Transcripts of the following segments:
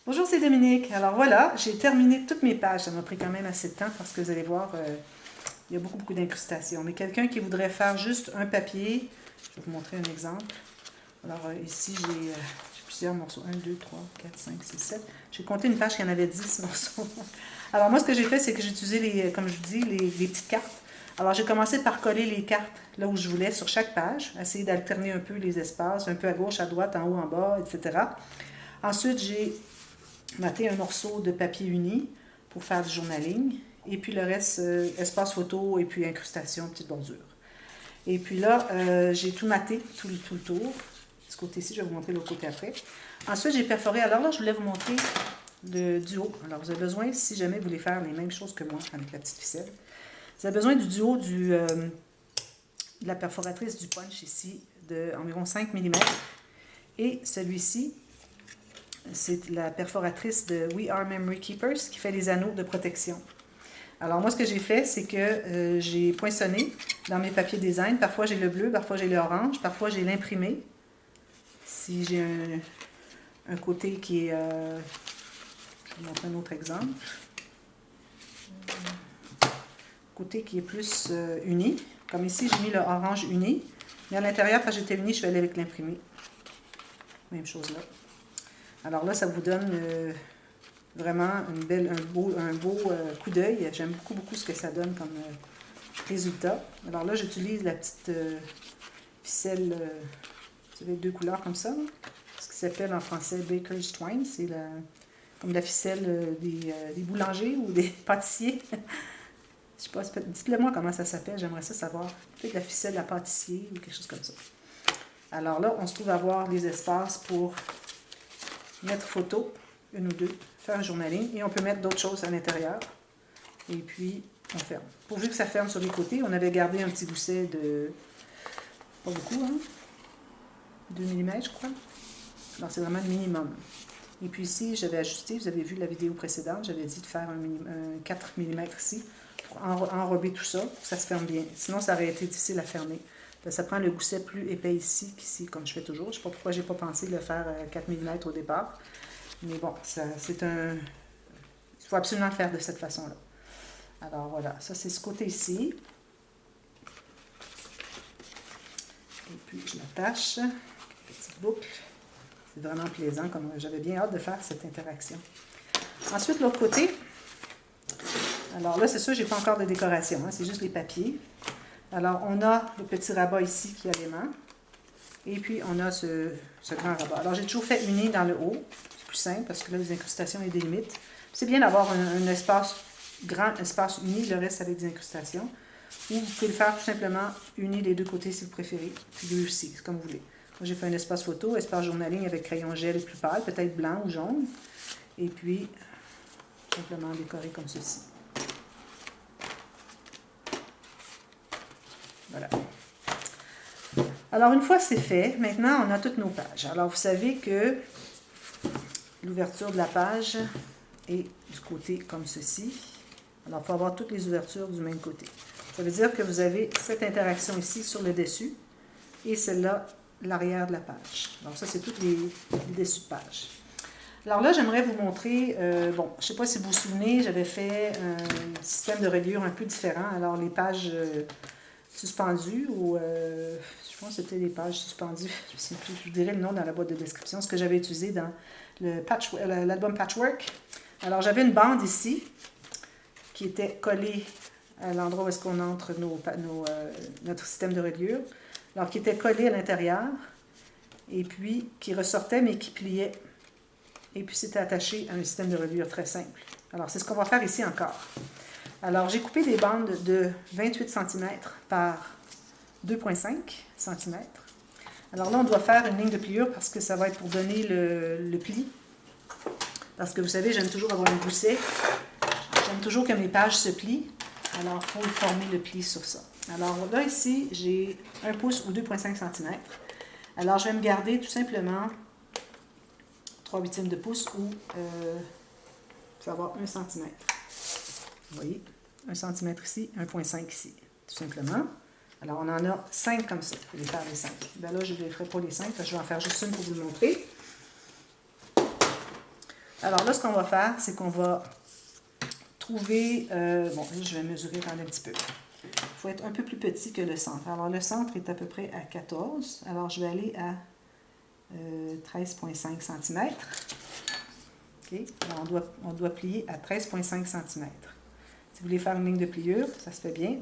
Bonjour, c'est Dominique. Alors voilà, j'ai terminé toutes mes pages. Ça m'a pris quand même assez de temps parce que vous allez voir, il y a beaucoup d'incrustations. Mais quelqu'un qui voudrait faire juste un papier, je vais vous montrer un exemple. Alors ici, j'ai plusieurs morceaux. 1, 2, 3, 4, 5, 6, 7. J'ai compté une page qui en avait 10 morceaux. Alors moi, ce que j'ai fait, c'est que j'ai utilisé, comme je vous dis, les petites cartes. Alors j'ai commencé par coller les cartes là où je voulais sur chaque page, essayer d'alterner un peu les espaces, un peu à gauche, à droite, en haut, en bas, etc. Ensuite, j'ai maté un morceau de papier uni pour faire du journaling. Et puis le reste, espace photo et puis incrustation, petite bordure. Et puis là, j'ai tout maté, tout le tour. Ce côté-ci, je vais vous montrer l'autre côté après. Ensuite, j'ai perforé. Alors là, je voulais vous montrer du haut. Alors, vous avez besoin, si jamais vous voulez faire les mêmes choses que moi avec la petite ficelle, vous avez besoin du haut de la perforatrice du punch ici, d'environ 5 mm. Et celui-ci, c'est la perforatrice de We Are Memory Keepers qui fait les anneaux de protection. Alors moi, ce que j'ai fait, c'est que j'ai poinçonné dans mes papiers design. Parfois, j'ai le bleu, parfois, j'ai l'orange, parfois, j'ai l'imprimé. Si j'ai un côté qui est... je vais vous montrer un autre exemple. Côté qui est plus uni. Comme ici, j'ai mis le orange uni. Mais à l'intérieur, quand j'étais uni, je suis allée avec l'imprimé. Même chose là. Alors là, ça vous donne vraiment un beau coup d'œil. J'aime beaucoup ce que ça donne comme résultat. Alors là, j'utilise la petite ficelle, vous savez, 2 couleurs comme ça. Ce qui s'appelle en français Baker's Twine. C'est comme la ficelle des boulangers ou des pâtissiers. Je sais pas, dites-le moi comment ça s'appelle, j'aimerais ça savoir. Peut-être la ficelle à pâtissier ou quelque chose comme ça. Alors là, on se trouve à avoir les espaces pour mettre photo, une ou deux, faire un journaling, et on peut mettre d'autres choses à l'intérieur. Et puis, on ferme. Pourvu que ça ferme sur les côtés, on avait gardé un petit gousset de, pas beaucoup, hein, 2 mm, je crois. Alors, c'est vraiment le minimum. Et puis ici, j'avais ajusté, vous avez vu la vidéo précédente, j'avais dit de faire un 4 mm ici, pour enrober tout ça, pour que ça se ferme bien. Sinon, ça aurait été difficile à fermer. Ça prend le gousset plus épais ici qu'ici, comme je fais toujours. Je ne sais pas pourquoi je n'ai pas pensé de le faire 4 mm au départ. Mais bon, c'est un... Il faut absolument le faire de cette façon-là. Alors voilà, ça c'est ce côté-ci. Et puis je l'attache. Petite boucle. C'est vraiment plaisant, comme j'avais bien hâte de faire cette interaction. Ensuite, l'autre côté. Alors là, c'est sûr, j'ai pas encore de décoration, hein, c'est juste les papiers. Alors, on a le petit rabat ici qui a l'aimant. Et puis, on a ce grand rabat. Alors, j'ai toujours fait uni dans le haut. C'est plus simple parce que là, les incrustations, il y a des limites. C'est bien d'avoir un espace, grand espace uni, le reste avec des incrustations. Ou vous pouvez le faire tout simplement uni des deux côtés si vous préférez. Puis lui aussi, c'est comme vous voulez. Moi, j'ai fait un espace photo, espace journaling avec crayon gel plus pâle, peut-être blanc ou jaune. Et puis, simplement décorer comme ceci. Voilà. Alors, une fois c'est fait, maintenant, on a toutes nos pages. Alors, vous savez que l'ouverture de la page est du côté comme ceci. Alors, il faut avoir toutes les ouvertures du même côté. Ça veut dire que vous avez cette interaction ici sur le dessus et celle-là, l'arrière de la page. Donc, ça, c'est tous les dessus de page. Alors là, j'aimerais vous montrer, bon, je ne sais pas si vous vous souvenez, j'avais fait un système de reliure un peu différent. Alors, les pages suspendues, ou je pense que c'était les pages suspendues, je ne sais plus, je vous dirai le nom dans la boîte de description, ce que j'avais utilisé dans l'album Patchwork. Alors, j'avais une bande ici qui était collée à l'endroit où est-ce qu'on entre notre système de reliure. Alors, qui était collée à l'intérieur, et puis qui ressortait, mais qui pliait. Et puis, c'était attaché à un système de reliure très simple. Alors, c'est ce qu'on va faire ici encore. Alors, j'ai coupé des bandes de 28 cm par 2,5 cm. Alors là, on doit faire une ligne de pliure parce que ça va être pour donner le pli. Parce que vous savez, j'aime toujours avoir un gousset. J'aime toujours que mes pages se plient. Alors, il faut former le pli sur ça. Alors là, ici, j'ai 1 pouce ou 2,5 cm. Alors, je vais me garder tout simplement 3/8 de pouce ou ça va avoir 1 cm. Vous voyez, 1 cm ici, 1,5 ici, tout simplement. Alors, on en a 5 comme ça. Je vais les faire les 5. Ben là, je ne les ferai pas les 5, parce que je vais en faire juste une pour vous le montrer. Alors là, ce qu'on va faire, c'est qu'on va trouver... bon, là, je vais mesurer un petit peu. Il faut être un peu plus petit que le centre. Alors, le centre est à peu près à 14. Alors, je vais aller à 13,5 cm. OK? Alors, on doit plier à 13,5 cm. Si vous voulez faire une ligne de pliure, ça se fait bien.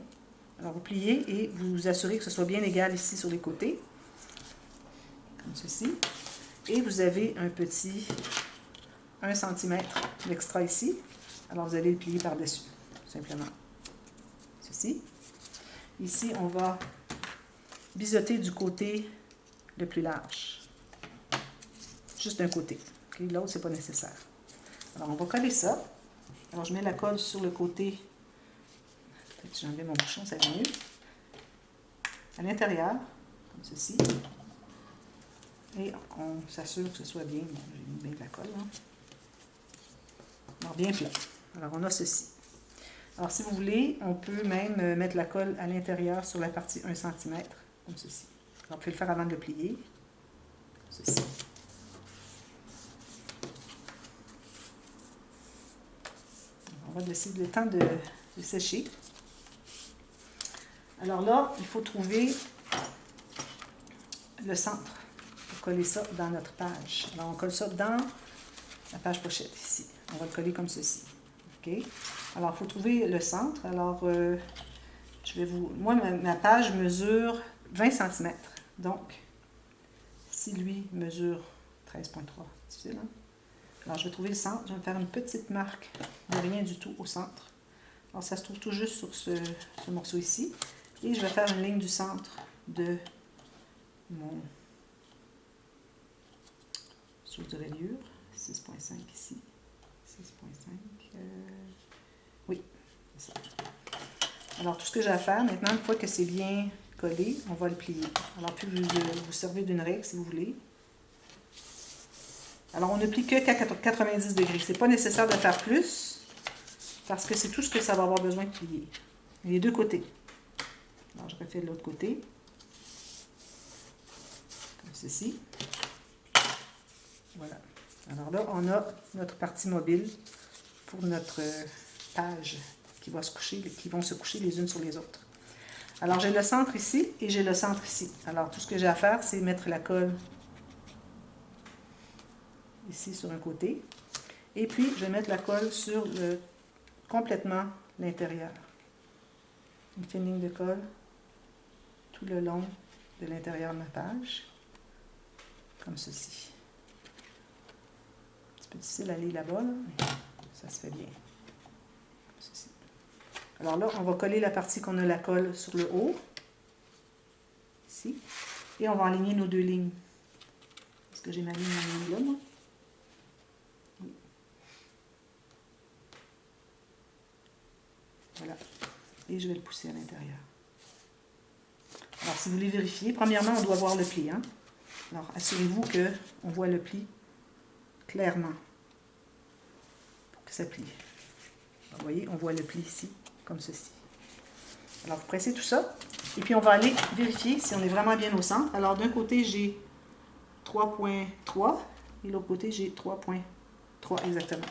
Alors, vous pliez et vous vous assurez que ce soit bien égal ici sur les côtés. Comme ceci. Et vous avez un petit 1 cm d'extra ici. Alors, vous allez le plier par-dessus, simplement. Ceci. Ici, on va biseauter du côté le plus large. Juste d'un côté. Okay? L'autre, ce n'est pas nécessaire. Alors, on va coller ça. Alors, je mets la colle sur le côté. Peut-être que j'ai enlevé mon bouchon, ça va mieux. À l'intérieur, comme ceci. Et on s'assure que ce soit bien. Bon, j'ai mis bien de la colle, là. Alors, bien plat. Alors, on a ceci. Alors, si vous voulez, on peut même mettre la colle à l'intérieur sur la partie 1 cm, comme ceci. Alors, vous pouvez le faire avant de le plier. Ceci. On va laisser le temps de sécher. Alors là, il faut trouver le centre pour coller ça dans notre page. Alors, on colle ça dans la page pochette ici. On va le coller comme ceci. OK? Alors, il faut trouver le centre. Alors, je vais vous... Moi, ma page mesure 20 cm. Donc, si lui mesure 13,3, c'est difficile, hein? Alors, je vais trouver le centre. Je vais faire une petite marque de rien du tout au centre. Alors, ça se trouve tout juste sur ce morceau ici. Et je vais faire une ligne du centre de mon source de reliure. 6,5 ici. 6,5. Oui, c'est ça. Alors, tout ce que j'ai à faire, maintenant, une fois que c'est bien collé, on va le plier. Alors, puis vous servez d'une règle, si vous voulez. Alors, on ne plie que qu'à 90 degrés. Ce n'est pas nécessaire de faire plus, parce que c'est tout ce que ça va avoir besoin de plier. Les deux côtés. Alors, je refais de l'autre côté. Comme ceci. Voilà. Alors là, on a notre partie mobile pour notre page qui vont se coucher les unes sur les autres. Alors, j'ai le centre ici et j'ai le centre ici. Alors, tout ce que j'ai à faire, c'est mettre la colle ici sur un côté. Et puis, je vais mettre la colle sur complètement l'intérieur. Une fine ligne de colle tout le long de l'intérieur de ma page, comme ceci. Un petit peu difficile à aller là-bas, là, mais ça se fait bien. Comme ceci. Alors là, on va coller la partie qu'on a la colle sur le haut, ici, et on va aligner nos deux lignes. Est-ce que j'ai ma ligne en ligne là, moi? Oui. Voilà. Et je vais le pousser à l'intérieur. Alors, si vous voulez vérifier, premièrement, on doit voir le pli. Hein? Alors, assurez-vous qu'on voit le pli clairement pour que ça plie. Alors, vous voyez, on voit le pli ici, comme ceci. Alors, vous pressez tout ça. Et puis, on va aller vérifier si on est vraiment bien au centre. Alors, d'un côté, j'ai 3,3 et de l'autre côté, j'ai 3,3 exactement.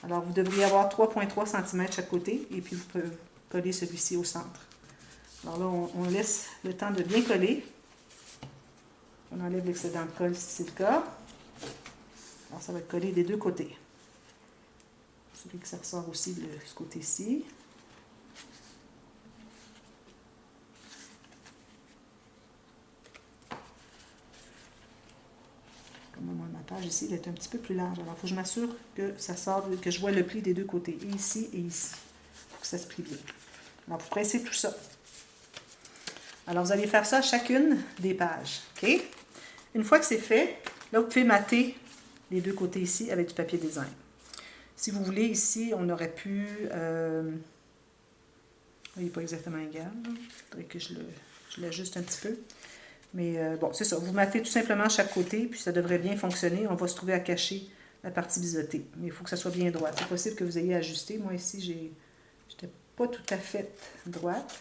Alors, vous devriez avoir 3,3 cm chaque côté et puis vous pouvez coller celui-ci au centre. Alors là, on laisse le temps de bien coller. On enlève l'excédent de colle si c'est le cas. Alors, ça va être collé des deux côtés. Celui que ça ressort aussi de ce côté-ci. Comme moi, ma page ici, elle est un petit peu plus large. Alors, il faut que je m'assure que ça sort, que je vois le pli des deux côtés, et ici et ici, pour que ça se plie bien. Alors, vous pressez tout ça. Alors, vous allez faire ça à chacune des pages. OK? Une fois que c'est fait, là, vous pouvez mater les deux côtés ici avec du papier design. Si vous voulez, ici, on aurait pu... il n'est pas exactement égal. Il faudrait que je l'ajuste un petit peu. Mais bon, c'est ça. Vous matez tout simplement chaque côté, puis ça devrait bien fonctionner. On va se trouver à cacher la partie biseautée. Mais il faut que ça soit bien droit. C'est possible que vous ayez ajusté. Moi, ici, je n'étais pas tout à fait droite.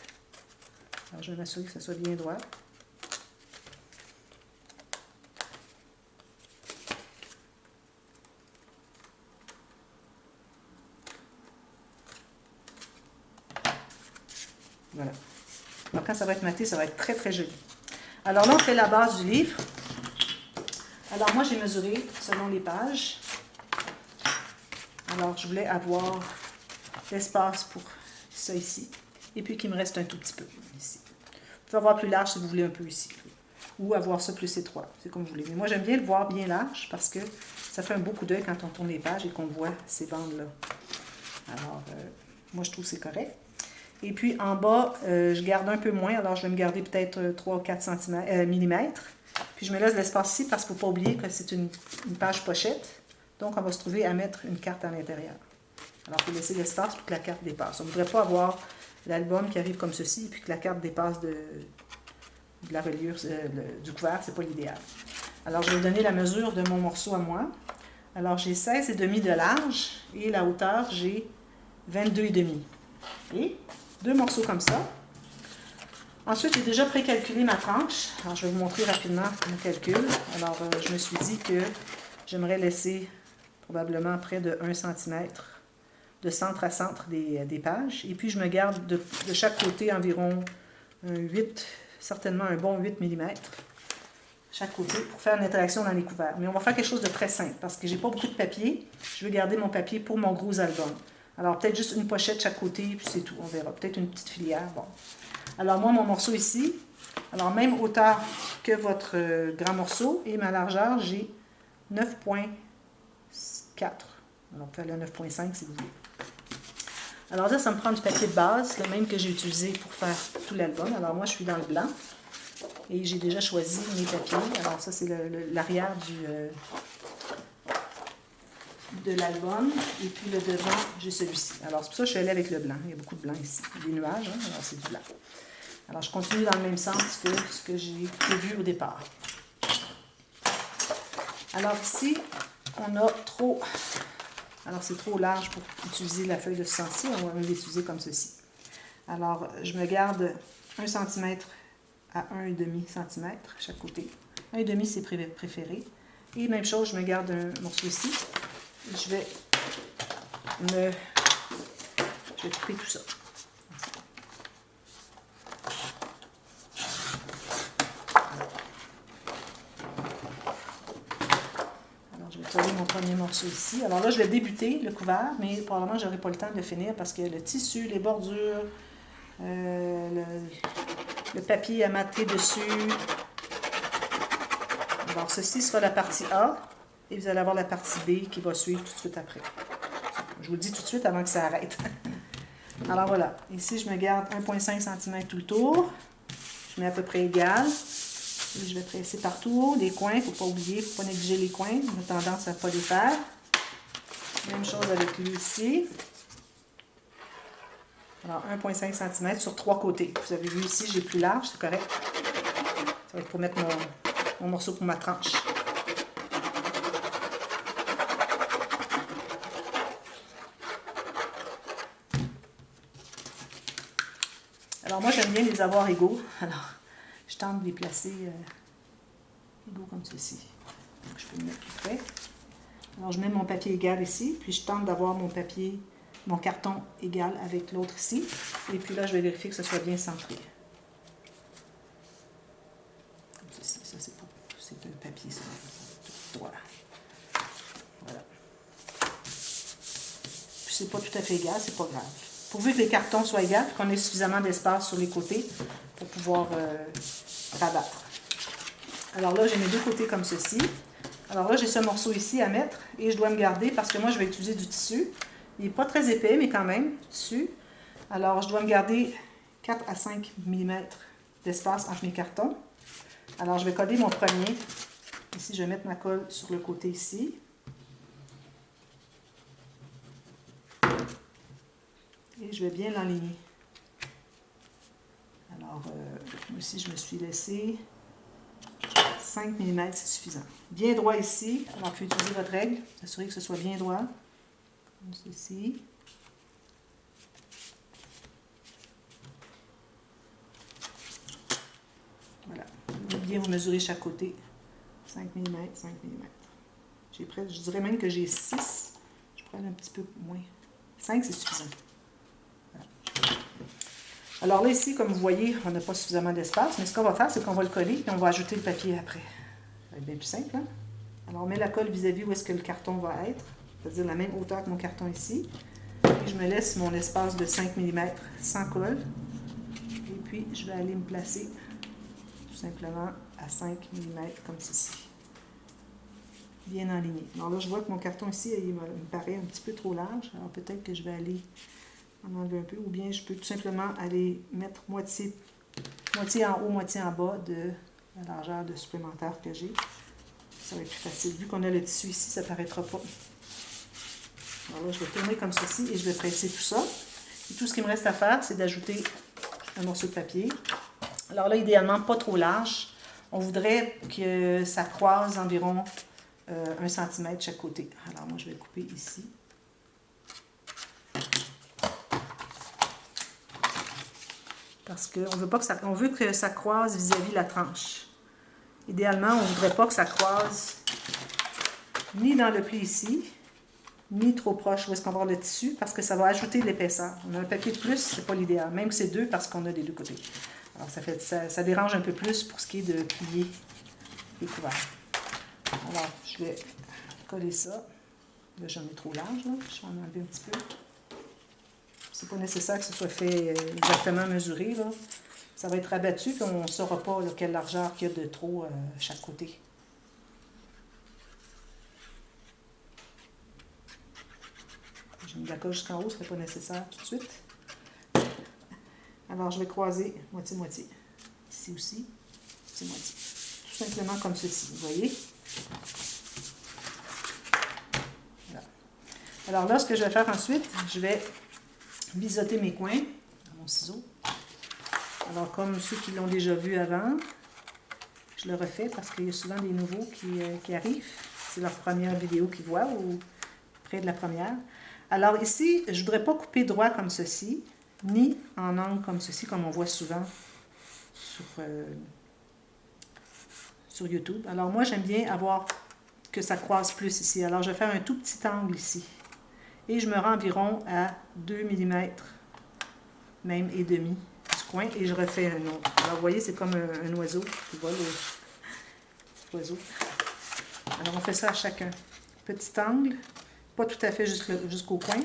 Alors, je vais m'assurer que ça soit bien droit. Voilà. Alors, quand ça va être maté, ça va être très, très joli. Alors là, on fait la base du livre. Alors, moi, j'ai mesuré selon les pages. Alors, je voulais avoir l'espace pour ça ici. Et puis, qu'il me reste un tout petit peu ici. Vous pouvez avoir plus large si vous voulez un peu ici. Ou avoir ça plus étroit. C'est comme vous voulez. Mais moi, j'aime bien le voir bien large parce que ça fait un beau coup d'œil quand on tourne les pages et qu'on voit ces bandes-là. Alors, moi, je trouve que c'est correct. Et puis, en bas, je garde un peu moins. Alors, je vais me garder peut-être 3 ou 4 mm. Puis, je me laisse de l'espace ici parce qu'il ne faut pas oublier que c'est une page pochette. Donc, on va se trouver à mettre une carte à l'intérieur. Alors, il faut laisser l'espace pour que la carte dépasse. On ne voudrait pas avoir l'album qui arrive comme ceci et puis que la carte dépasse de la reliure du couvert. Ce n'est pas l'idéal. Alors, je vais vous donner la mesure de mon morceau à moi. Alors, j'ai 16,5 de large et la hauteur, j'ai 22,5. Et 2 morceaux comme ça. Ensuite, j'ai déjà précalculé ma tranche. Alors, je vais vous montrer rapidement mon calcul. Alors, je me suis dit que j'aimerais laisser probablement près de 1 cm de centre à centre des pages. Et puis, je me garde de chaque côté environ un 8, certainement un bon 8 mm chaque côté pour faire une interaction dans les couverts. Mais on va faire quelque chose de très simple parce que j'ai pas beaucoup de papier. Je veux garder mon papier pour mon gros album. Alors, peut-être juste une pochette chaque côté, puis c'est tout. On verra. Peut-être une petite filière. Bon. Alors, moi, mon morceau ici, alors même hauteur que votre grand morceau et ma largeur, j'ai 9,4. Alors, on peut aller à 9,5 si vous voulez. Alors là, ça me prend du papier de base, le même que j'ai utilisé pour faire tout l'album. Alors, moi, je suis dans le blanc. Et j'ai déjà choisi mes papiers. Alors ça, c'est l'arrière de l'album. Et puis le devant, j'ai celui-ci. Alors c'est pour ça que je suis allée avec le blanc. Il y a beaucoup de blanc ici. Il y a des nuages, hein? Alors c'est du blanc. Alors je continue dans le même sens que ce que j'ai prévu au départ. Alors ici, on a trop... Alors c'est trop large pour utiliser la feuille de 66. On va l'utiliser comme ceci. Alors je me garde 1 cm à 1,5 cm chaque côté. 1,5 c'est préféré. Et même chose, je me garde un morceau ici. Et je vais couper tout ça. Alors, je vais coller mon premier morceau ici. Alors là, je vais débuter le couvert, mais probablement, je n'aurai pas le temps de le finir parce que le tissu, les bordures, le papier à mater dessus. Alors, ceci sera la partie A et vous allez avoir la partie B qui va suivre tout de suite après. Je vous le dis tout de suite avant que ça arrête. Alors voilà, ici je me garde 1,5 cm tout le tour. Je mets à peu près égal. Et je vais presser partout les coins, il ne faut pas oublier, il ne faut pas négliger les coins. On a tendance à ne pas les faire. Même chose avec lui ici. Alors 1,5 cm sur 3 côtés. Vous avez vu ici, j'ai plus large, c'est correct. Ça va être pour mettre mon morceau pour ma tranche. Alors moi, j'aime bien les avoir égaux. Alors, je tente de les placer égaux comme ceci. Donc, je peux le mettre tout près. Alors, je mets mon papier égal ici, puis je tente d'avoir mon carton égal avec l'autre ici. Et puis là, je vais vérifier que ce soit bien centré. Comme ceci. Ça, c'est un papier, ça. Voilà. Voilà. Puis c'est pas tout à fait égal, c'est pas grave. Pourvu que les cartons soient égaux, qu'on ait suffisamment d'espace sur les côtés pour pouvoir rabattre. Alors là, j'ai mes deux côtés comme ceci. Alors là, j'ai ce morceau ici à mettre et je dois me garder parce que moi, je vais utiliser du tissu. Il n'est pas très épais, mais quand même, du tissu. Alors, je dois me garder 4 à 5 mm d'espace entre mes cartons. Alors, je vais coller mon premier. Ici, je vais mettre ma colle sur le côté ici. Et je vais bien l'enligner. Alors, ici, je me suis laissé 5 mm, c'est suffisant. Bien droit ici. Alors, vous pouvez utiliser votre règle. Assurez que ce soit bien droit. Comme ceci. Voilà. Bien vous mesurez chaque côté. 5 mm, 5 mm. Je dirais même que j'ai 6. Je pourrais aller un petit peu moins. 5, c'est suffisant. Voilà. Alors là, ici, comme vous voyez, on n'a pas suffisamment d'espace, mais ce qu'on va faire, c'est qu'on va le coller et on va ajouter le papier après. Ça va être bien plus simple, hein? Alors, on met la colle vis-à-vis où est-ce que le carton va être, c'est-à-dire la même hauteur que mon carton ici. Et je me laisse mon espace de 5 mm sans colle. Et puis, je vais aller me placer tout simplement à 5 mm comme ceci. Bien aligné. Alors là, je vois que mon carton ici, il me paraît un petit peu trop large. Alors peut-être que je vais aller en enlever un peu. Ou bien je peux tout simplement aller mettre moitié en haut, moitié en bas de la largeur de supplémentaire que j'ai. Ça va être plus facile. Vu qu'on a le tissu ici, ça ne paraîtra pas. Alors là, je vais tourner comme ceci et je vais presser tout ça. Et tout ce qui me reste à faire, c'est d'ajouter un morceau de papier. Alors là, idéalement, pas trop large. On voudrait que ça croise environ 1 cm de chaque côté. Alors moi, je vais le couper ici. Parce qu'on veut que ça croise vis-à-vis la tranche. Idéalement, on ne voudrait pas que ça croise ni dans le pli ici, ni trop proche où est-ce qu'on va avoir le tissu, parce que ça va ajouter de l'épaisseur. On a un papier de plus, c'est pas l'idéal, même que c'est 2 parce qu'on a des 2 côtés. Alors ça dérange un peu plus pour ce qui est de plier les couverts. Alors, je vais coller ça. Là, j'en ai trop large, là. Je vais en enlever un petit peu. C'est pas nécessaire que ce soit fait exactement mesuré, là. Ça va être abattu, puis on ne saura pas là, quelle largeur qu'il y a de trop chaque côté. J'ai mis de la colle jusqu'en haut, ce n'est pas nécessaire tout de suite. Alors, je vais croiser moitié-moitié. Ici aussi, moitié-moitié. Tout simplement comme ceci, vous voyez? Voilà. Alors là, ce que je vais faire ensuite, je vais biseauter mes coins à mon ciseau. Alors, comme ceux qui l'ont déjà vu avant, je le refais parce qu'il y a souvent des nouveaux qui arrivent. C'est leur première vidéo qu'ils voient ou près de la première. Alors ici, je ne voudrais pas couper droit comme ceci, ni en angle comme ceci, comme on voit souvent sur YouTube. Alors moi, j'aime bien avoir que ça croise plus ici. Alors je vais faire un tout petit angle ici. Et je me rends environ à 2 mm, même et demi du coin, et je refais un autre. Alors vous voyez, c'est comme un oiseau qui vole, l'oiseau. Alors on fait ça à chacun. Petit angle, pas tout à fait jusqu'au coin.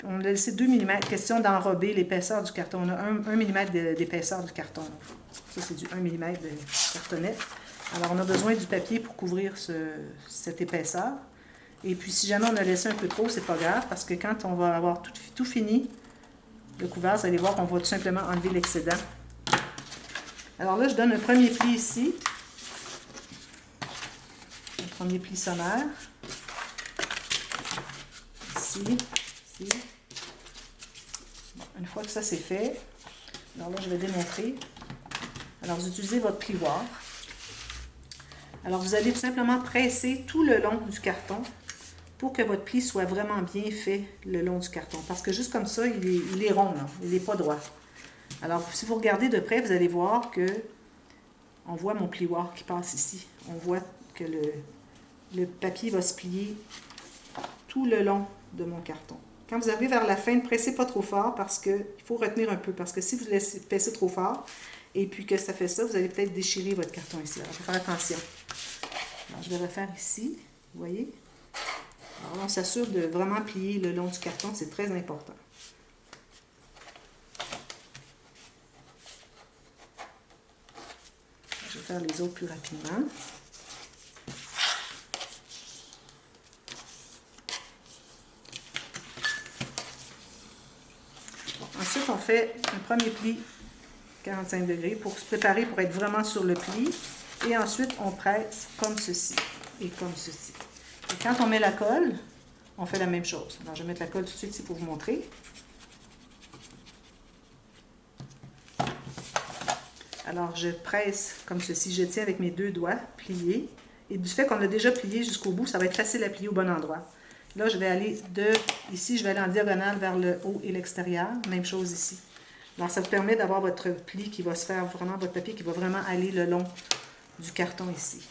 On a laissé 2 mm, question d'enrober l'épaisseur du carton. On a 1 mm d'épaisseur du carton. Ça, c'est du 1 mm de cartonnette. Alors, on a besoin du papier pour couvrir cette épaisseur. Et puis, si jamais on a laissé un peu trop, c'est pas grave, parce que quand on va avoir tout fini, le couvert, vous allez voir qu'on va tout simplement enlever l'excédent. Alors là, je donne un premier pli ici. Un premier pli sommaire. Ici. Bon, une fois que ça c'est fait, alors là je vais démontrer. Alors vous utilisez votre plioir. Alors vous allez tout simplement presser tout le long du carton pour que votre pli soit vraiment bien fait le long du carton. Parce que juste comme ça, il est rond, là. Il n'est pas droit. Alors si vous regardez de près, vous allez voir que on voit mon plioir qui passe ici. On voit que le papier va se plier tout le long de mon carton. Quand vous arrivez vers la fin, ne pressez pas trop fort parce qu'il faut retenir un peu. Parce que si vous laissez presser trop fort et puis que ça fait ça, vous allez peut-être déchirer votre carton ici. Alors, il faut faire attention. Alors, je vais refaire ici. Vous voyez? Alors, on s'assure de vraiment plier le long du carton. C'est très important. Je vais faire les autres plus rapidement. Ensuite, on fait un premier pli 45 degrés pour se préparer pour être vraiment sur le pli. Et ensuite, on presse comme ceci et comme ceci. Et quand on met la colle, on fait la même chose. Alors, je vais mettre la colle tout de suite ici pour vous montrer. Alors, je presse comme ceci. Je tiens avec mes 2 doigts pliés. Et du fait qu'on a déjà plié jusqu'au bout, ça va être facile à plier au bon endroit. Là, je vais aller ici, je vais aller en diagonale vers le haut et l'extérieur. Même chose ici. Alors, ça vous permet d'avoir votre pli qui va se faire vraiment, votre papier qui va vraiment aller le long du carton ici.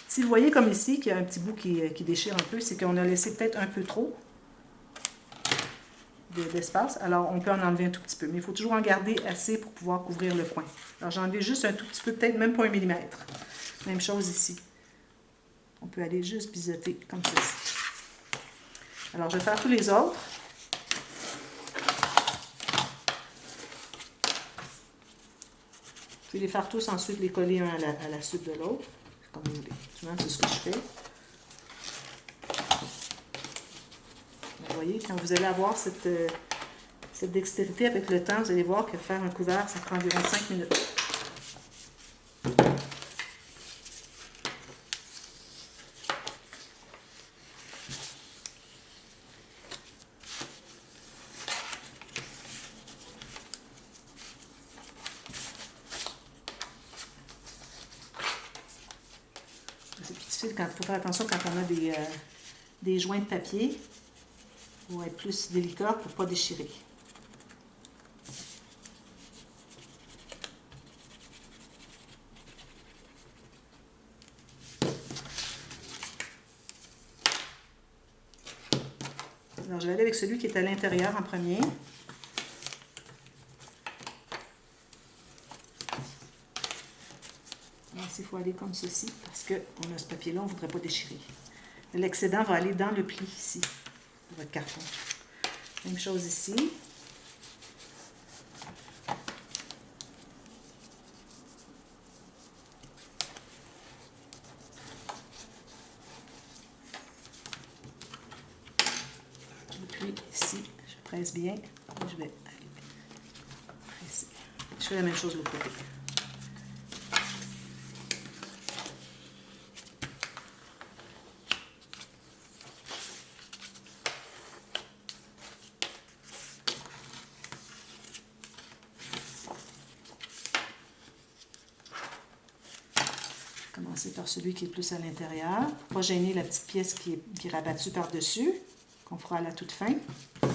Si vous voyez comme ici, qu'il y a un petit bout qui déchire un peu, c'est qu'on a laissé peut-être un peu trop d'espace. Alors, on peut en enlever un tout petit peu, mais il faut toujours en garder assez pour pouvoir couvrir le coin. Alors, j'ai enlevé juste un tout petit peu, peut-être même pas 1 millimètre. Même chose ici. On peut aller juste biseauter comme ceci. Alors, je vais faire tous les autres. Je vais les faire tous, ensuite les coller un à la suite de l'autre, comme vous voulez. Souvent, c'est ce que je fais. Vous voyez, quand vous allez avoir cette dextérité avec le temps, vous allez voir que faire un couvert, ça prend environ 5 minutes. C'est plus difficile, il faut faire attention quand on a des joints de papier. Il faut être plus délicat pour ne pas déchirer. Alors, je vais aller avec celui qui est à l'intérieur en premier. Ici, il faut aller comme ceci parce qu'on a ce papier-là, on ne voudrait pas déchirer. L'excédent va aller dans le pli ici, de votre carton. Même chose ici. Et puis ici, je presse bien et je vais aller presser. Je fais la même chose de l'autre côté. Commencer par celui qui est plus à l'intérieur, pour ne pas gêner la petite pièce qui est rabattue par-dessus, qu'on fera à la toute fin. Il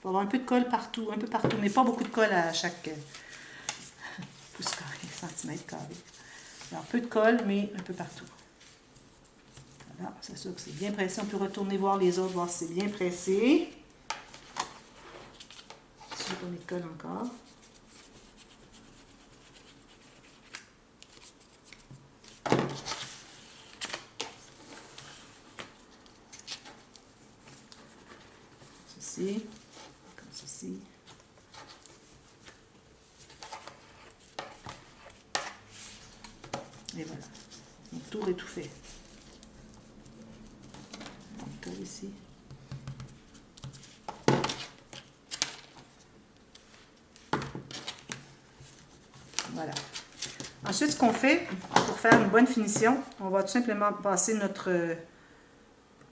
faut avoir un peu de colle partout, un peu partout, mais pas beaucoup de colle à chaque pouce carré, centimètre carré. Alors, peu de colle, mais un peu partout. Voilà, c'est sûr que c'est bien pressé. On peut retourner voir les autres, voir si c'est bien pressé. Si j'ai pas mis de colle encore. Ceci, comme ceci. Et voilà. Mon tour est tout fait. On colle ici. Voilà. Ensuite, ce qu'on fait, pour faire une bonne finition, on va tout simplement passer notre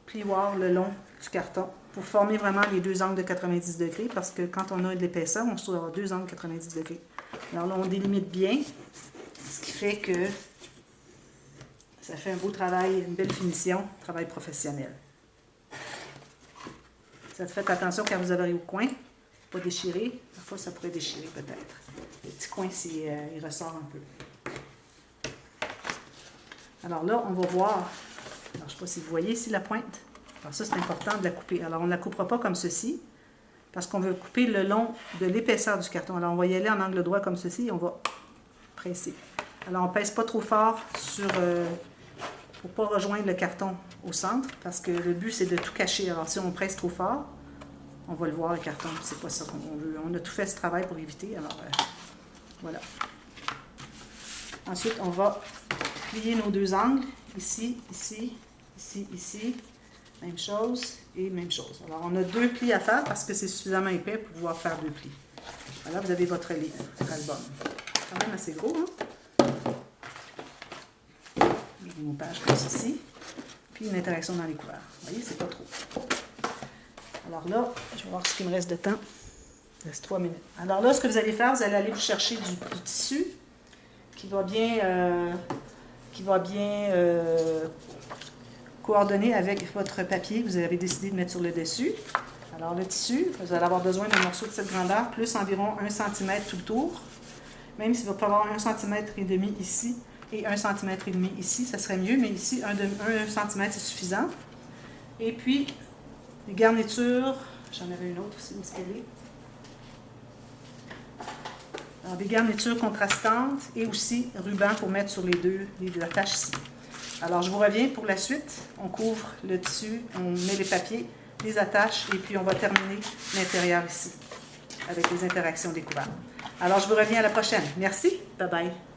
plioir le long du carton pour former vraiment les deux angles de 90 degrés, parce que quand on a de l'épaisseur, on se trouve avoir deux angles de 90 degrés. Alors là, on délimite bien, ce qui fait que ça fait un beau travail, une belle finition, travail professionnel. Faites attention quand vous avez au coin, pas déchirer. Parfois, ça pourrait déchirer peut-être. Le petit coin, il ressort un peu. Alors là, on va voir. Alors, je ne sais pas si vous voyez ici la pointe. Alors ça, c'est important de la couper. Alors, on ne la coupera pas comme ceci, parce qu'on veut couper le long de l'épaisseur du carton. Alors, on va y aller en angle droit comme ceci et on va presser. Alors, on ne pèse pas trop fort pour ne pas rejoindre le carton au centre, parce que le but, c'est de tout cacher. Alors, si on presse trop fort, on va le voir, le carton. C'est pas ça qu'on veut. On a tout fait ce travail pour éviter. Alors, voilà. Ensuite, on va plier nos deux angles. Ici, ici, ici, ici. Même chose et même chose. Alors, on a deux plis à faire parce que c'est suffisamment épais pour pouvoir faire deux plis. Voilà, vous avez votre livre, votre album. C'est quand même assez gros, hein? Nos pages comme ceci. Puis une interaction dans les couverts. Vous voyez, c'est pas trop. Alors là, je vais voir ce qu'il me reste de temps. Il reste 3 minutes. Alors là, ce que vous allez faire, vous allez aller vous chercher du tissu qui va bien, coordonner avec votre papier que vous avez décidé de mettre sur le dessus. Alors le tissu, vous allez avoir besoin d'un morceau de cette grandeur, plus environ 1 cm tout le tour. Même s'il va pas avoir 1,5 cm ici et 1,5 cm ici, ça serait mieux, mais ici, 1 cm c'est suffisant. Et puis, les garnitures, J'en avais une autre aussi, l'escalier. Alors, des garnitures contrastantes et aussi ruban pour mettre sur les attaches ici. Alors, je vous reviens pour la suite. On couvre le tissu, on met les papiers, les attaches et puis on va terminer l'intérieur ici avec les interactions découvertes. Alors, je vous reviens à la prochaine. Merci. Bye bye.